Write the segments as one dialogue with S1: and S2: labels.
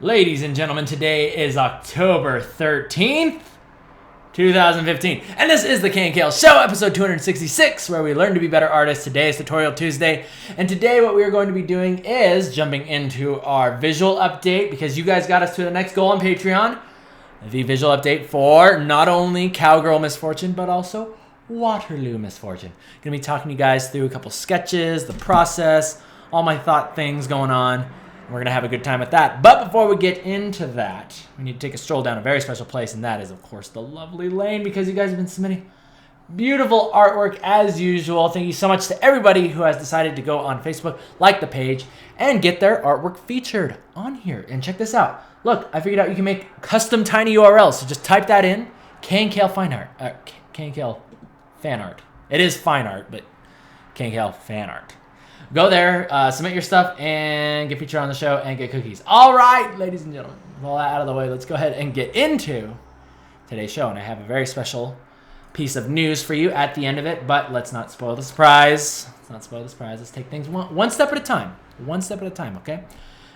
S1: Ladies and gentlemen, today is October 13th, 2015, and this is the KNKL Show, episode 266, where we learn to be better artists. Today is Tutorial Tuesday, and today what we are going to be doing is jumping into our visual update, because you guys got us to the next goal on Patreon, the visual update for not only Cowgirl Misfortune, but also Waterloo Misfortune. Going to be talking to you guys through a couple sketches, the process, all my thought things going on. We're going to have a good time with that. But before we get into that, we need to take a stroll down a very special place, and that is, of course, the lovely Lane, because you guys have been submitting beautiful artwork as usual. Thank you so much to everybody who has decided to go on Facebook, like the page, and get their artwork featured on here. And check this out. Look, I figured out you can make custom tiny URLs, so just type that in, KNKL Fine Art, KNKL Fan Art. It is fine art, but KNKL Fan Art. Go there, submit your stuff, and get featured on the show, and get cookies. All right, ladies and gentlemen, with all that out of the way, let's go ahead and get into today's show. And I have a very special piece of news for you at the end of it, but let's not spoil the surprise. Let's take things one step at a time. One step at a time, okay?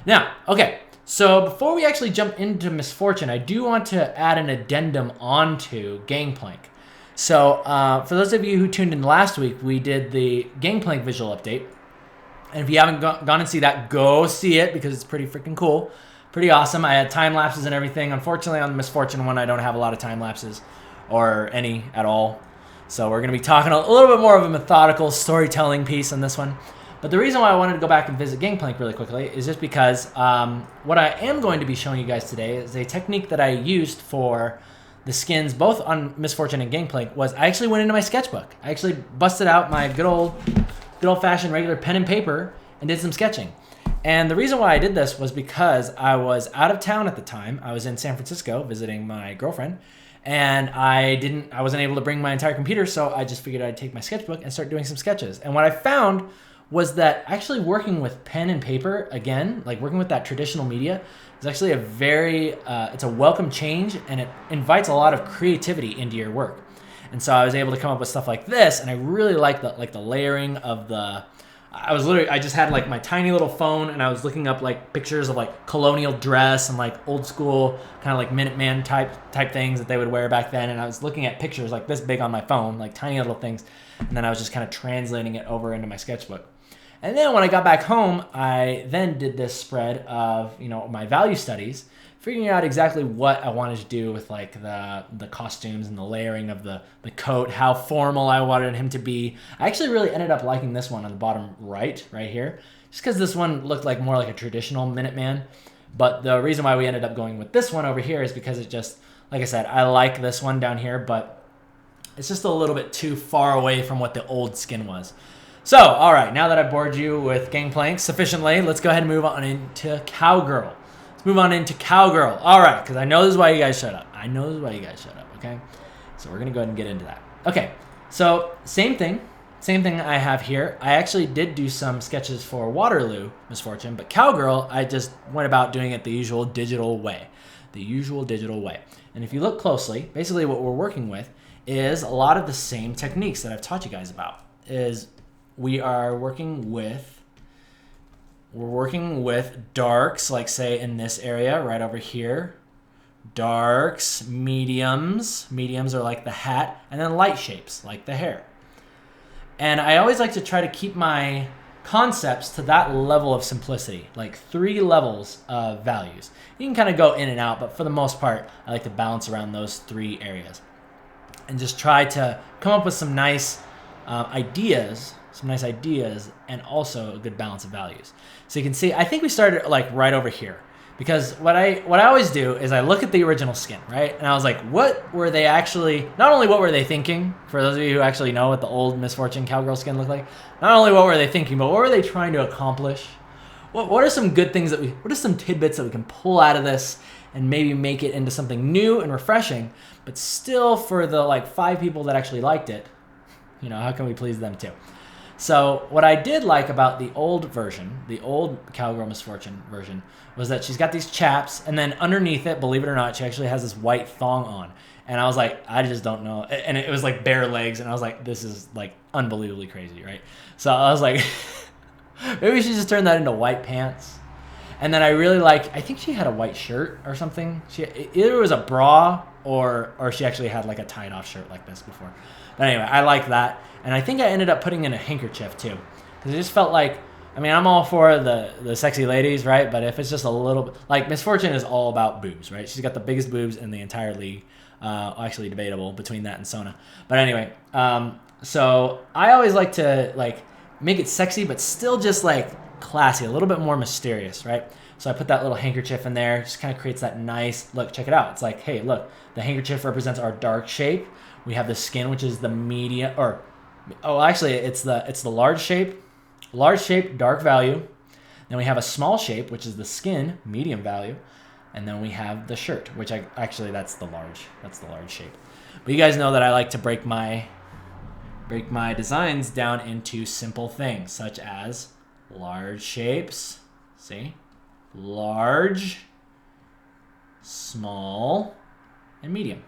S1: Now, okay, so before we actually jump into Misfortune, I do want to add an addendum onto Gangplank. So for those of you who tuned in last week, we did the Gangplank visual update. And if you haven't gone and see that, go see it, because it's pretty freaking cool. Pretty awesome. I had time lapses and everything. Unfortunately, on the Misfortune one, I don't have a lot of time lapses or any at all. So we're going to be talking a little bit more of a methodical storytelling piece on this one. But the reason why I wanted to go back and visit Gangplank really quickly is just because what I am going to be showing you guys today is a technique that I used for the skins, both on Misfortune and Gangplank. Was I actually went into my sketchbook. I actually busted out my good old-fashioned regular pen and paper and did some sketching. And the reason why I did this was because I was out of town at the time. I was in San Francisco visiting my girlfriend, and I wasn't able to bring my entire computer, so I just figured I'd take my sketchbook and start doing some sketches. And what I found was that actually working with pen and paper, again, like working with that traditional media, is actually it's a welcome change, and it invites a lot of creativity into your work. And so I was able to come up with stuff like this, and I really like the layering of the. I just had like my tiny little phone, and I was looking up like pictures of like colonial dress and like old school kind of like Minuteman type things that they would wear back then, and I was looking at pictures like this big on my phone, like tiny little things, and then I was just kind of translating it over into my sketchbook. And then when I got back home, I then did this spread of my value studies, figuring out exactly what I wanted to do with like the costumes and the layering of the coat, how formal I wanted him to be. I actually really ended up liking this one on the bottom right here, just because this one looked like more like a traditional Minuteman. But the reason why we ended up going with this one over here is because it just, like I said, I like this one down here, but it's just a little bit too far away from what the old skin was. So, all right, now that I've bored you with Gangplank sufficiently, let's go ahead and move on into Cowgirl. Move on into Cowgirl. All right, because I know this is why you guys showed up. Okay? So we're going to go ahead and get into that. Okay, so same thing I have here. I actually did do some sketches for Waterloo Misfortune, but Cowgirl, I just went about doing it the usual digital way. And if you look closely, basically what we're working with is a lot of the same techniques that I've taught you guys about. We're working with darks, like say in this area right over here. Darks, mediums are like the hat, and then light shapes like the hair. And I always like to try to keep my concepts to that level of simplicity, like 3 levels of values. You can kind of go in and out, but for the most part, I like to balance around those 3 areas and just try to come up with some nice ideas, and also a good balance of values. So you can see, I think we started like right over here, because what I always do is I look at the original skin, right? And I was like, what were they actually, not only what were they thinking, for those of you who actually know what the old Misfortune Cowgirl skin looked like, not only what were they thinking, but what were they trying to accomplish? What are some good things what are some tidbits that we can pull out of this and maybe make it into something new and refreshing, but still for the like 5 people that actually liked it, how can we please them too? So what I did like about the old version, the old Cowgirl Misfortune version, was that she's got these chaps, and then underneath it, believe it or not, she actually has this white thong on. And I was like, I just don't know. And it was like bare legs, and I was like, this is like unbelievably crazy, right? So I was like, maybe we should just turn that into white pants. And then I really like, I think she had a white shirt or something. Either it was a bra or she actually had like a tied off shirt like this before. But anyway, I like that. And I think I ended up putting in a handkerchief too. Because it just felt like, I mean, I'm all for the sexy ladies, right? But if it's just a little bit, like Misfortune is all about boobs, right? She's got the biggest boobs in the entire league. Actually debatable between that and Sona. But anyway, so I always like to like make it sexy, but still just like classy, a little bit more mysterious, right? So I put that little handkerchief in there, just kind of creates that nice look. Check it out. It's like, hey, look, the handkerchief represents our dark shape. We have the skin, which is the medium, or actually, it's the large shape, dark value. Then we have a small shape, which is the skin, medium value, and then we have the shirt, which that's the large shape. But you guys know that I like to break my designs down into simple things, such as large shapes, see? Large, small, and medium.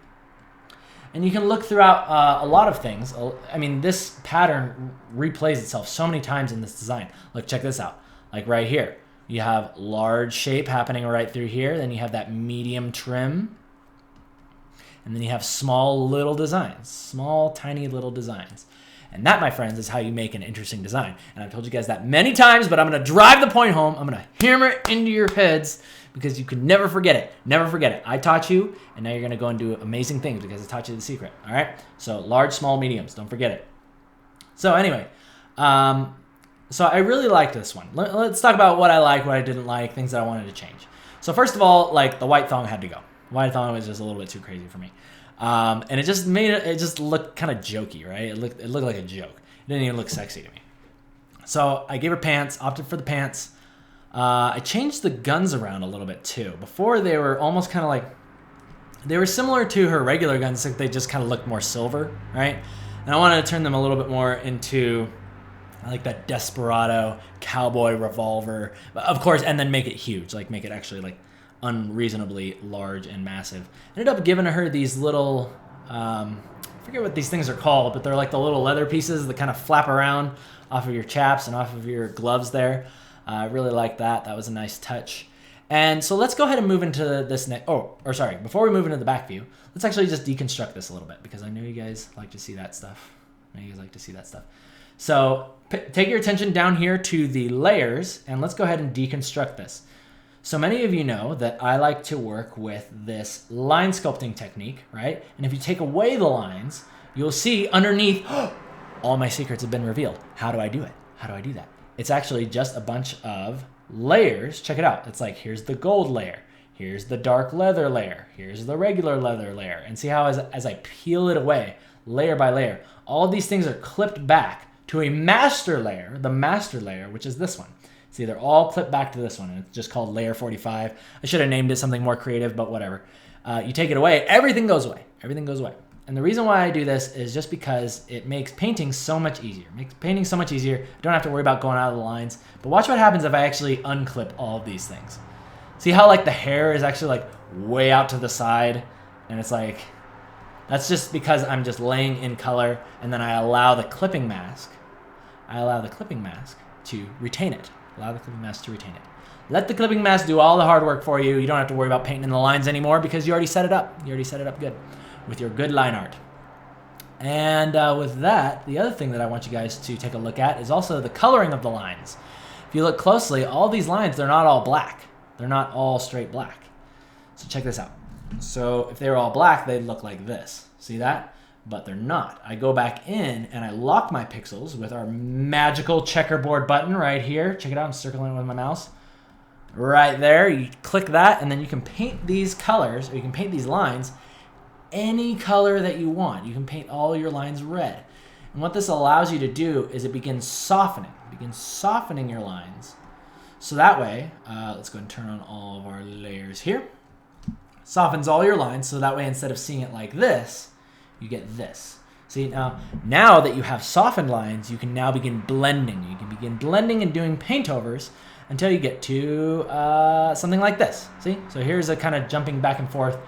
S1: And you can look throughout a lot of things. I mean, this pattern replays itself so many times in this design. Look, check this out. Like right here, you have large shape happening right through here. Then you have that medium trim. And then you have small little designs, small, tiny little designs. And that, my friends, is how you make an interesting design. And I've told you guys that many times, but I'm going to drive the point home. I'm going to hammer it into your heads because you can never forget it. Never forget it. I taught you, and now you're going to go and do amazing things because I taught you the secret. All right? So large, small, mediums. Don't forget it. So anyway, so I really liked this one. Let's talk about what I liked, what I didn't like, things that I wanted to change. So first of all, like the white thong had to go. White thong was just a little bit too crazy for me. And it just made it just looked kind of jokey, right? It looked like a joke. It didn't even look sexy to me. So I gave her pants, opted for the pants. I changed the guns around a little bit too. Before they were almost kind of like, they were similar to her regular guns, except they just kind of looked more silver, right? And I wanted to turn them a little bit more into like that desperado cowboy revolver, of course, and then make it huge, like make it actually like unreasonably large and massive. Ended up giving her these little, I forget what these things are called, but they're like the little leather pieces that kind of flap around off of your chaps and off of your gloves there. I really like that. That was a nice touch. And so let's go ahead and move into this next, before we move into the back view, let's actually just deconstruct this a little bit because I know you guys like to see that stuff. So take your attention down here to the layers and let's go ahead and deconstruct this. So many of you know that I like to work with this line sculpting technique, right? And if you take away the lines, you'll see underneath, all my secrets have been revealed. How do I do it? How do I do that? It's actually just a bunch of layers. Check it out. It's like, here's the gold layer. Here's the dark leather layer. Here's the regular leather layer. And see how as I peel it away, layer by layer, all of these things are clipped back to a master layer, the master layer, which is this one. See, they're all clipped back to this one, and it's just called layer 45. I should have named it something more creative, but whatever. You take it away, everything goes away. Everything goes away. And the reason why I do this is just because it makes painting so much easier. It makes painting so much easier. I don't have to worry about going out of the lines. But watch what happens if I actually unclip all of these things. See how like the hair is actually like way out to the side, and it's like, that's just because I'm just laying in color, and then I allow the clipping mask. To retain it. Allow the clipping mask to retain it. Let the clipping mask do all the hard work for you. You don't have to worry about painting in the lines anymore because you already set it up. You already set it up good with your good line art. And with that, the other thing that I want you guys to take a look at is also the coloring of the lines. If you look closely, all these lines, they're not all black. They're not all straight black. So check this out. So if they were all black, they'd look like this. See that? But they're not. I go back in and I lock my pixels with our magical checkerboard button right here. Check it out, I'm circling it with my mouse. Right there, you click that and then you can paint these colors, or you can paint these lines any color that you want. You can paint all your lines red. And what this allows you to do is it begins softening your lines. So that way, let's go and turn on all of our layers here. Softens all your lines, so that way instead of seeing it like this, you get this. See, now that you have softened lines, you can now begin blending. You can begin blending and doing paint overs until you get to something like this. See? So here's a kind of jumping back and forth,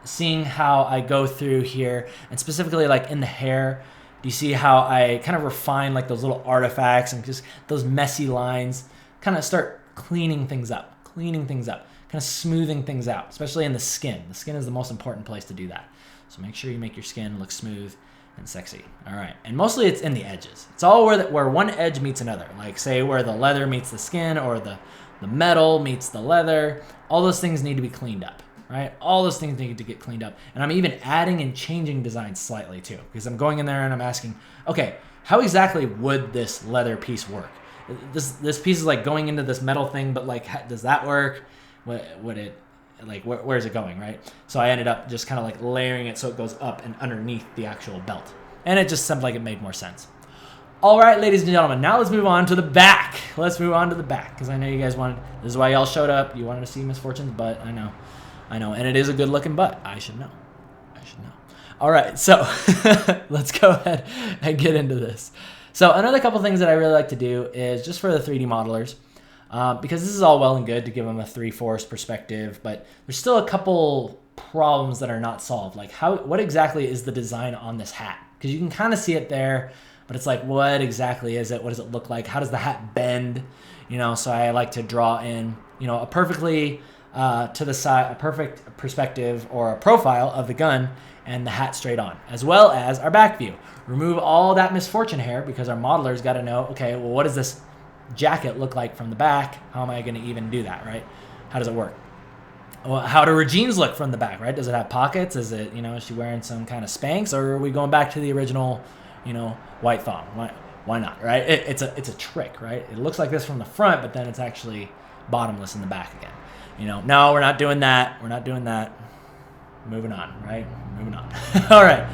S1: seeing how I go through here, and specifically like in the hair, do you see how I kind of refine like those little artifacts and just those messy lines, kind of start cleaning things up, kind of smoothing things out, especially in the skin. The skin is the most important place to do that. So make sure you make your skin look smooth and sexy. All right, and mostly it's in the edges. It's all where one edge meets another, like say where the leather meets the skin or the metal meets the leather. All those things need to be cleaned up, right? All those things need to get cleaned up. And I'm even adding and changing designs slightly too, because I'm going in there and I'm asking, okay, how exactly would this leather piece work? This piece is like going into this metal thing, but like, does that work? Would it, like, where's it going, right? So I ended up just kind of like layering it so it goes up and underneath the actual belt. And it just seemed like it made more sense. All right, ladies and gentlemen, now let's move on to the back. Let's move on to the back, because I know you guys wanted, this is why y'all showed up. You wanted to see Misfortune's butt. I know. And it is a good looking butt. I should know. All right, so let's go ahead and get into this. So another couple things that I really like to do is just for the 3D modelers, because this is all well and good to give them a 3/4 perspective, but there's still a couple problems that are not solved. Like what exactly is the design on this hat? Because you can kind of see it there, but it's like, what exactly is it? What does it look like? How does the hat bend? So I like to draw in, a perfectly to the side, a perfect perspective or a profile of the gun and the hat straight on, as well as our back view. Remove all that Misfortune hair, because our modelers got to know, okay, well, what does this jacket look like from the back? How am I going to even do that, right? How does it work? Well, how do her jeans look from the back, right? Does it have pockets? Is it, is she wearing some kind of Spanx, or are we going back to the original, white thong? Why not, right? It's a trick, right? It looks like this from the front, but then it's actually bottomless in the back again. No, we're not doing that. Moving on, right? Moving on. All right.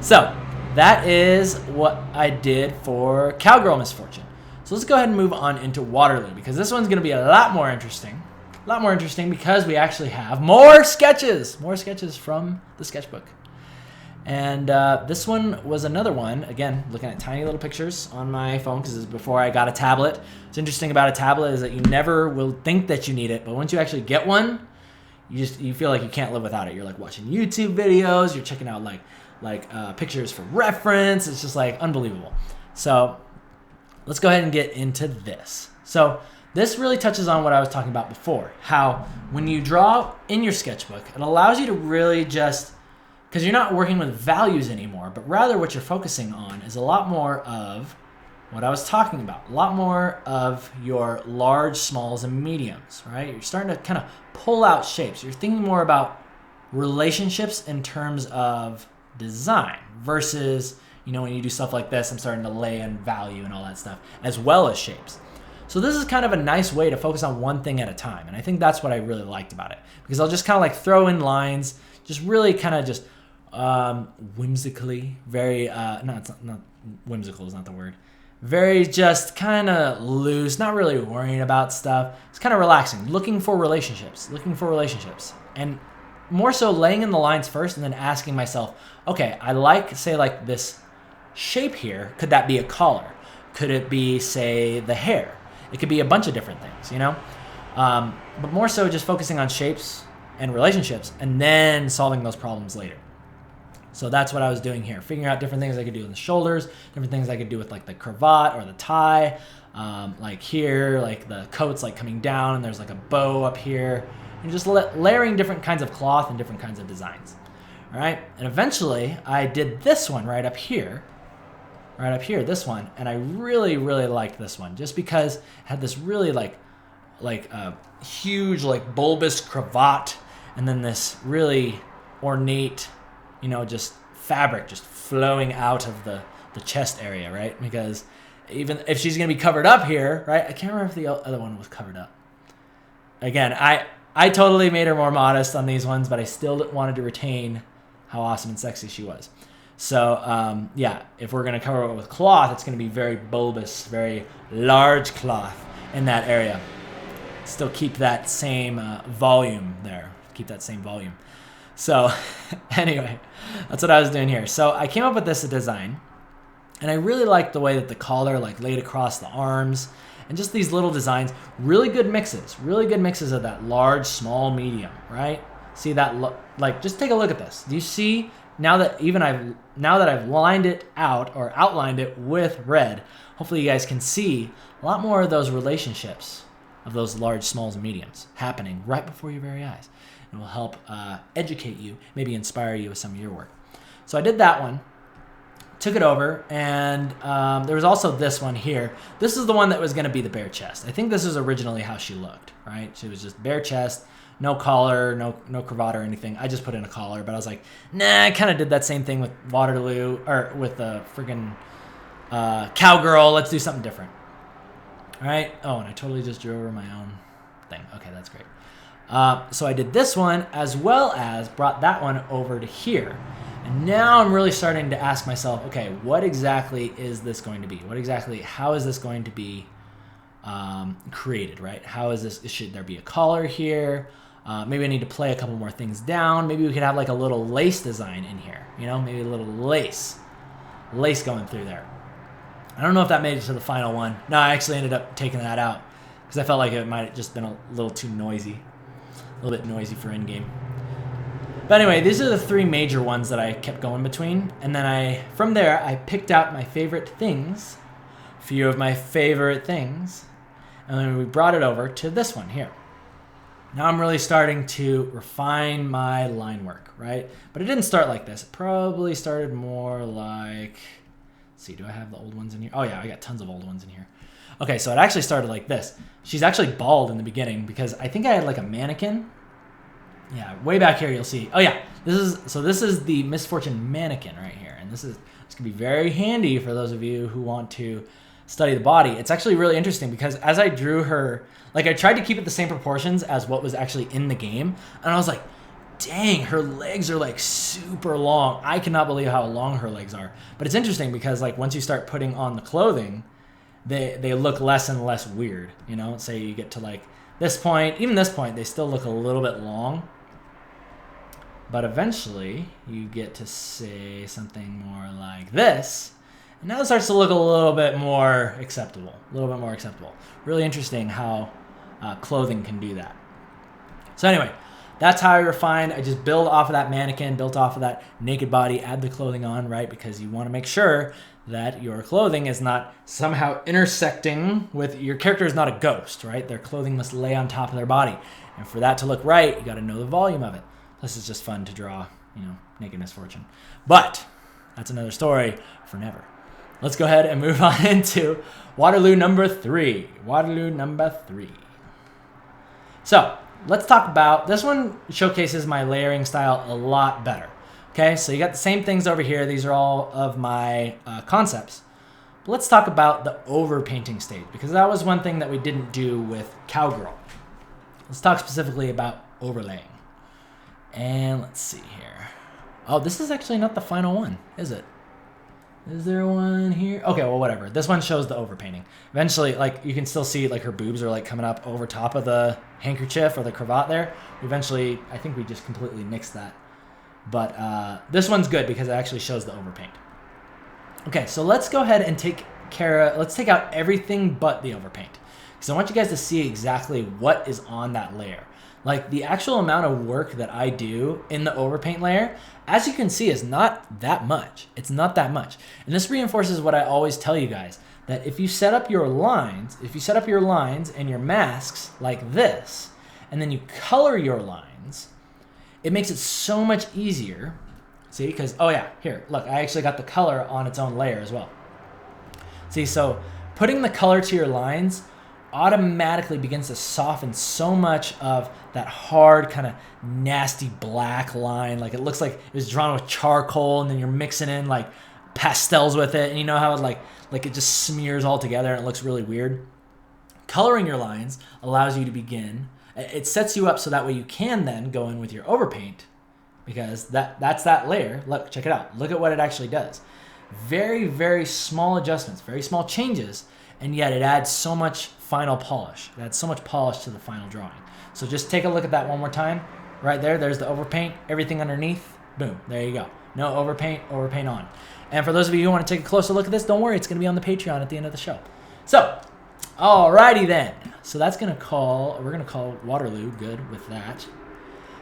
S1: So that is what I did for Cowgirl Misfortune. So let's go ahead and move on into Waterloo, because this one's going to be a lot more interesting. Because we actually have more sketches from the sketchbook. And this one was another one, again, looking at tiny little pictures on my phone, because this is before I got a tablet. What's interesting about a tablet is that you never will think that you need it, but once you actually get one, you feel like you can't live without it. You're like watching YouTube videos, you're checking out like pictures for reference. It's just like unbelievable. So let's go ahead and get into this. So this really touches on what I was talking about before, how when you draw in your sketchbook, it allows you to really just, because you're not working with values anymore, but rather what you're focusing on is a lot more of what I was talking about, a lot more of your large, smalls, and mediums, right? You're starting to kind of pull out shapes. You're thinking more about relationships in terms of design versus, when you do stuff like this, I'm starting to lay in value and all that stuff, as well as shapes. So this is kind of a nice way to focus on one thing at a time. And I think that's what I really liked about it, because I'll just kind of like throw in lines, just really kind of just whimsically, very, no, it's not whimsical is not the word. Very just kind of loose, not really worrying about stuff. It's kind of relaxing, looking for relationships. And more so laying in the lines first and then asking myself, okay, I like, say like this shape here. Could that be a collar? Could it be, say, the hair? It could be a bunch of different things, But more so just focusing on shapes and relationships and then solving those problems later. So that's what I was doing here, figuring out different things I could do in the shoulders, different things I could do with like the cravat or the tie, like here, like the coat's like coming down and there's like a bow up here, and just layering different kinds of cloth and different kinds of designs. All right, and eventually I did this one right up here, this one, and I really, really liked this one just because it had this really like huge like bulbous cravat, and then this really ornate, just fabric just flowing out of the chest area, right? Because even if she's going to be covered up here, right? I can't remember if the other one was covered up. Again, I totally made her more modest on these ones, but I still wanted to retain how awesome and sexy she was. So, yeah, if we're going to cover it with cloth, it's going to be very bulbous, very large cloth in that area. Still keep that same volume there. So anyway, that's what I was doing here. So I came up with this design, and I really liked the way that the collar like laid across the arms, and just these little designs, really good mixes of that large, small, medium, right? See that, like, just take a look at this. Do you see now that I've lined it out or outlined it with red, hopefully you guys can see a lot more of those relationships of those large, smalls, and mediums happening right before your very eyes. It will help educate you, maybe inspire you with some of your work. So I did that one, took it over, and there was also this one here. This is the one that was going to be the bare chest. I think this is originally how she looked, right? She was just bare chest, no collar, no cravat or anything. I just put in a collar, but I was like, nah, I kind of did that same thing with Waterloo, or with the friggin' Cowgirl. Let's do something different. All right. Oh, and I totally just drew over my own thing. Okay, that's great. So I did this one as well as brought that one over to here. And now I'm really starting to ask myself, okay, what exactly is this going to be? How is this going to be created, right? How is this? Should there be a collar here? Maybe I need to play a couple more things down. Maybe we could have like a little lace design in here, you know, maybe a little lace going through there. I don't know if that made it to the final one. No, I actually ended up taking that out because I felt like it might have just been a little too noisy, a little bit noisy for in-game. But anyway, these are the three major ones that I kept going between. And then from there, I picked out my favorite things, a few of my favorite things, and then we brought it over to this one here. Now I'm really starting to refine my line work, right? But it didn't start like this. It probably started more like, let's see, do I have the old ones in here? Oh yeah, I got tons of old ones in here. Okay, so it actually started like this. She's actually bald in the beginning because I think I had like a mannequin. Yeah, way back here you'll see. Oh yeah, this is the Misfortune mannequin right here, and this can be very handy for those of you who want to study the body. It's actually really interesting because as I drew her, like I tried to keep it the same proportions as what was actually in the game, and I was like, dang, her legs are like super long. I cannot believe how long her legs are. But it's interesting because like once you start putting on the clothing, they look less and less weird. You know, say you get to like this point, even this point, they still look a little bit long. But eventually you get to say something more like this. And now it starts to look a little bit more acceptable. Really interesting how clothing can do that. So anyway, that's how I refined. I just build off of that mannequin, built off of that naked body, add the clothing on, right? Because you want to make sure that your clothing is not somehow intersecting with, your character is not a ghost, right? Their clothing must lay on top of their body. And for that to look right, you got to know the volume of it. Plus it's just fun to draw, you know, naked Misfortune. But that's another story for never. Let's go ahead and move on into Waterloo number 3. So let's talk about, this one showcases my layering style a lot better. Okay, so you got the same things over here. These are all of my concepts. But let's talk about the overpainting stage, because that was one thing that we didn't do with Cowgirl. Let's talk specifically about overlaying. And let's see here. Oh, this is actually not the final one, is it? Is there one here? Okay, well, whatever. This one shows the overpainting. Eventually, like, you can still see, like, her boobs are, like, coming up over top of the handkerchief or the cravat there. Eventually, I think we just completely nixed that. But this one's good because it actually shows the overpaint. Okay, so let's go ahead and let's take out everything but the overpaint. Because I want you guys to see exactly what is on that layer. Like, the actual amount of work that I do in the overpaint layer, as you can see, is not that much. It's not that much. And this reinforces what I always tell you guys, that if you set up your lines, and your masks like this, and then you color your lines, it makes it so much easier. See, because, oh yeah, here, look, I actually got the color on its own layer as well. See, so putting the color to your lines automatically begins to soften so much of that hard kind of nasty black line. Like, it looks like it was drawn with charcoal, and then you're mixing in like pastels with it, and you know how it like it just smears all together and it looks really weird. Coloring your lines allows you to begin, it sets you up so that way you can then go in with your overpaint, because that's that layer. Look, check it out. Look at what it actually does. Very, very small adjustments, very small changes, and yet it adds so much final polish. It adds so much polish to the final drawing. So just take a look at that one more time. Right there, there's the overpaint, everything underneath. Boom, there you go. No overpaint, overpaint on. And for those of you who want to take a closer look at this, don't worry, it's going to be on the Patreon at the end of the show. So, alrighty then. So we're going to call Waterloo good with that.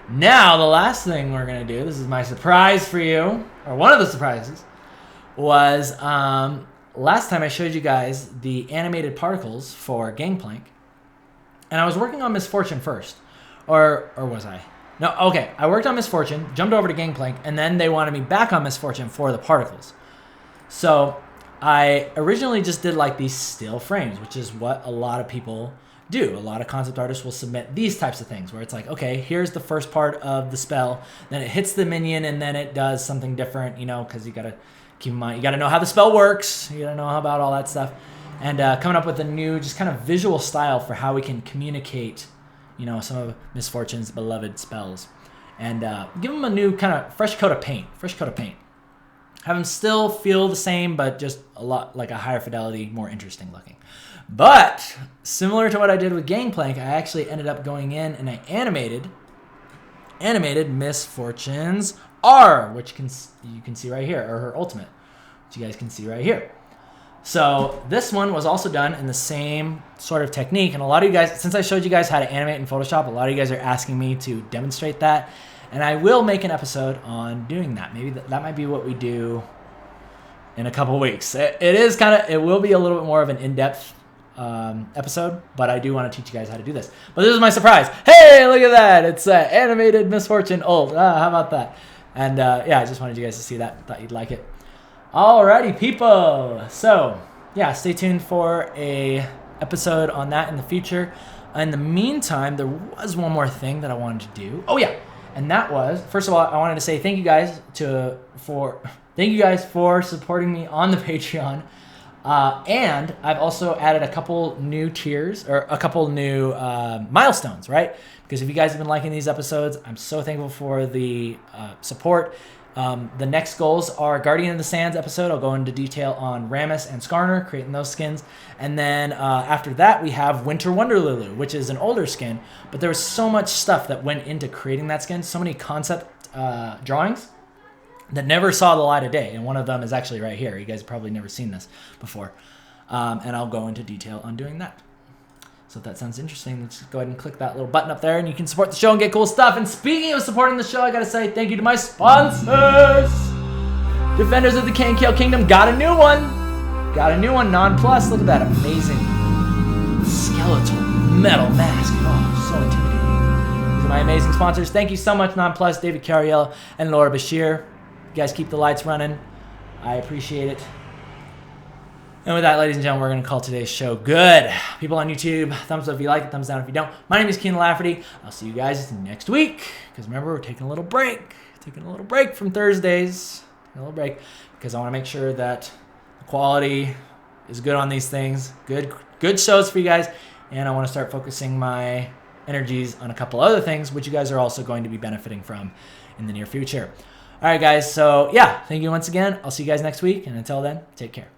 S1: Now, the last thing we're going to do, this is my surprise for you, or one of the surprises, was last time I showed you guys the animated particles for Gangplank. And I was working on Misfortune first. Or was I? No, okay. I worked on Misfortune, jumped over to Gangplank, and then they wanted me back on Misfortune for the particles. So I originally just did like these still frames, which is what a lot of people do. A lot of concept artists will submit these types of things where it's like, okay, here's the first part of the spell, then it hits the minion, and then it does something different, you know, because you got to keep in mind, you got to know how the spell works, you got to know about all that stuff, and coming up with a new just kind of visual style for how we can communicate, you know, some of Misfortune's beloved spells, and give them a new kind of fresh coat of paint. Have them still feel the same, but just a lot like a higher fidelity, more interesting looking. But similar to what I did with Gangplank, I actually ended up going in and I animated Misfortune's R, which you can see right here, or her ultimate, which you guys can see right here. So this one was also done in the same sort of technique, and a lot of you guys, since I showed you guys how to animate in Photoshop, a lot of you guys are asking me to demonstrate that, and I will make an episode on doing that. Maybe that might be what we do in a couple weeks. It will be a little bit more of an in-depth episode, but I do want to teach you guys how to do this. But this is my surprise. Hey, look at that! It's animated Misfortune ult. How about that? And yeah, I just wanted you guys to see that. Thought you'd like it. Alrighty, people. So yeah, stay tuned for a episode on that in the future. In the meantime, there was one more thing that I wanted to do. Oh yeah, and that was, first of all, I wanted to say thank you guys for supporting me on the Patreon. And I've also added a couple new tiers, or a couple new milestones, right? Because if you guys have been liking these episodes, I'm so thankful for the support. The next goals are Guardian of the Sands episode. I'll go into detail on Rammus and Skarner, creating those skins. And then after that, we have Winter Wonder Lulu, which is an older skin. But there was so much stuff that went into creating that skin, so many concept drawings that never saw the light of day, and one of them is actually right here. You guys have probably never seen this before, and I'll go into detail on doing that. So if that sounds interesting, let's just go ahead and click that little button up there, and you can support the show and get cool stuff. And speaking of supporting the show, I gotta say thank you to my sponsors. Defenders of the KNKL Kingdom got a new one. Non-plus. Look at that amazing skeletal metal mask. Oh, so intimidating. These are my amazing sponsors. Thank you so much, Non-plus, David Cariel, and Laura Bashir. You guys keep the lights running. I appreciate it. And with that, ladies and gentlemen, we're going to call today's show good. People on YouTube, thumbs up if you like it, thumbs down if you don't. My name is Keenan Lafferty. I'll see you guys next week. Because remember, we're taking a little break. From Thursdays. Because I want to make sure that the quality is good on these things. Good shows for you guys. And I want to start focusing my energies on a couple other things, which you guys are also going to be benefiting from in the near future. All right, guys. So, yeah, thank you once again. I'll see you guys next week. And until then, take care.